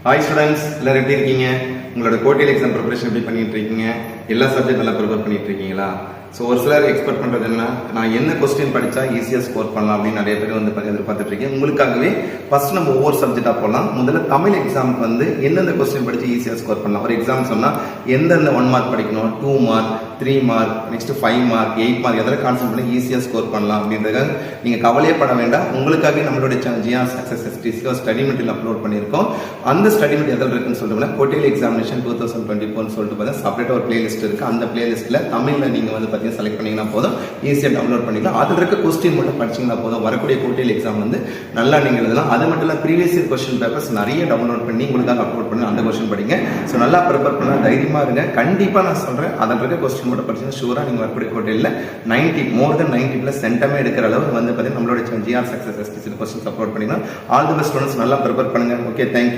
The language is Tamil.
ஹாய் ஸ்டூடெண்ட்ஸ், எல்லாரும் எப்படி இருக்கீங்க? உங்களோட கோட்டியல் எக்ஸாம் ப்ரிப்பரேஷன் எப்படி பண்ணிட்டு இருக்கீங்க? எல்லா சப்ஜெக்ட் நல்லா ப்ரிப்பேர் பண்ணிட்டு இருக்கீங்களா? ஸோ ஒரு சிலர் எக்ஸ்பெக்ட் பண்றது என்ன, நான் என்ன கொஸ்டின் படிச்சா ஈஸியாக ஸ்கோர் பண்ணலாம் அப்படின்னு நிறைய பேர் வந்து எதிர்பார்த்துட்டு இருக்கீங்க. உங்களுக்காகவே ஃபர்ஸ்ட் நம்ம ஒவ்வொரு சப்ஜெக்டா போகலாம். முதல்ல தமிழ் எக்ஸாமுக்கு வந்து எந்தெந்த கொஸ்டின் படிச்சு ஈஸியாக ஸ்கோர் பண்ணலாம். ஒரு எக்ஸாம் சொன்னா எந்தெந்த 1 மார்க் படிக்கணும், 2 mark, 3 mark, next 5 mark, 8 mark எதில் கான்சென்ட் பண்ணி ஈஸியாக ஸ்கோர் பண்ணலாம் அப்படின்றதுக்காக நீங்க கவலையே பட வேண்டாம். உங்களுக்காகவே நம்மளுடைய ஜிஆர் சக்சஸ் எஸ்டிஸ்ல ஸ்டடி மெட்டீரியல் அப்லோட் பண்ணியிருக்கோம். அந்த ஸ்டடி மெட்டீரியல் எதில் இருக்குன்னு சொல்லிட்டு கோட்டியல் எக்ஸாமினேஷன் 2024 சொல்லிட்டு பார்த்தா செப்பரேட்டாக ஒரு பிளேலிஸ்ட் இருக்கு. அந்த பிளேலிஸ்ட்ல தமிழ்ல நீங்க வந்து பார்த்தீங்கன்னா செலக்ட் பண்ணீங்கன்னா போதும், ஈஸியாக டவுன்லோட் பண்ணிக்கலாம். அதில் இருக்க கொஸ்டின் மட்டும் படிச்சீங்கன்னா போதும், வரக்கூடிய கோட்டியல் எக்ஸாம் வந்து நல்லா நீங்க எழுதலாம். அது மட்டும் இல்லை, ப்ரீவியஸ் இயர் கொஸ்டின் பேப்பர்ஸ் நிறைய டவுன்லோட் பண்ணி உங்களுக்காக அப்லோட் பண்ணி அந்த கொஸ்டின் படிங்க. ஸோ நல்லா ப்ரிப்பேர் பண்ண தைரியமா இருங்க. கண்டிப்பா நான் சொல்றேன், அதில் இருக்க கொஸ்டின் மட்டும் படிச்சீங்கன்னா ஷூரா நீங்க வரக்கூடிய கோட்டியல்ல 90 மோர் தென் 90+ சென்டமே எடுக்கிற அளவு வந்து பார்த்தீங்கன்னா நம்மளோட GR success STC questions upload பண்ணிக்கலாம். ஆல் தி பெஸ்ட் ஸ்டூடெண்ட்ஸ், நல்லா ப்ரிப்பேர் பண்ணுங்க. Okay, thank you.